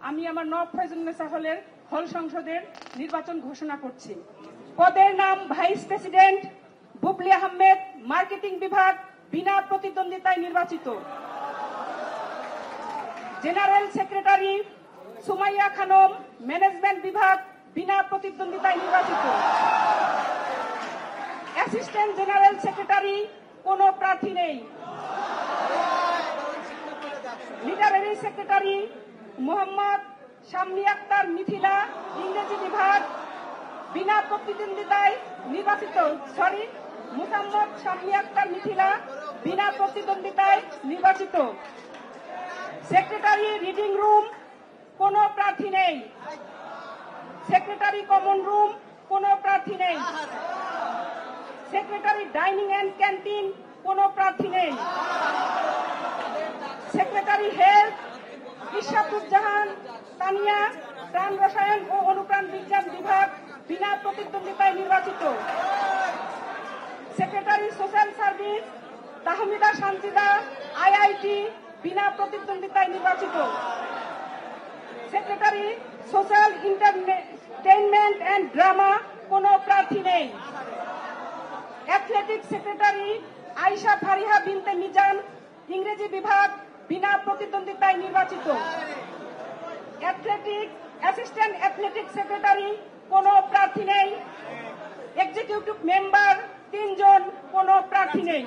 আমি আমার নওয়াব ফয়জুন্নেসা হলের হল সংসদের নির্বাচন ঘোষণা করছি। পদের নাম vice president Bubly Ahmed, marketing বিভাগ, বিনা প্রতিদ্বন্দ্বিতায় নির্বাচিত। General secretary Sumaiya Khanam, management বিভাগ, বিনা প্রতিদ্বন্দ্বিতায় নির্বাচিত। অ্যাসিস্ট্যান্ট জেনারেল সেক্রেটারি কোনো প্রার্থী নেই। লিটারেরি সেক্রেটারি মোহাম্মদ শামনি আক্তার মিথিলা, ইংরেজি বিভাগ, বিনা প্রতিদ্বন্দ্বিতায় নির্বাচিত। মোহাম্মদ শামনি আক্তার মিথিলা, বিনা প্রতিদ্বন্দ্বিতায় নির্বাচিত। সেক্রেটারি রিডিং রুম কোনো প্রার্থী নেই। সেক্রেটারি কমন রুম কোনো প্রার্থী নেই। সেক্রেটারি ডাইনিং অ্যান্ড ক্যান্টিন কোনো প্রার্থী নেই। সেক্রেটারি হেলথ ইশরাতুজ্জাহান তানিয়া, প্রাণ রসায়ন ও অনুপ্রাণ বিজ্ঞান বিভাগ, বিনা প্রতিদ্বন্দ্বিতায় নির্বাচিত। Secretary social service Tahmida Shantida, IIT, বিনা প্রতিদ্বন্দ্বিতায় নির্বাচিত। Secretary social entertainment and drama কোনো প্রার্থী নেই। অ্যাথলেটিক্স সেক্রেটারি আয়েশা ফারিহা বিনতে মিজান, ইংরেজি বিভাগ, বিনা প্রতিদ্বন্দ্বিতায় নির্বাচিত। অ্যাসিস্ট্যান্ট অ্যাথলেটিক্স সেক্রেটারি কোনো প্রার্থী নেই। এক্সিকিউটিভ মেম্বার 3 জন, কোনো প্রার্থী নেই।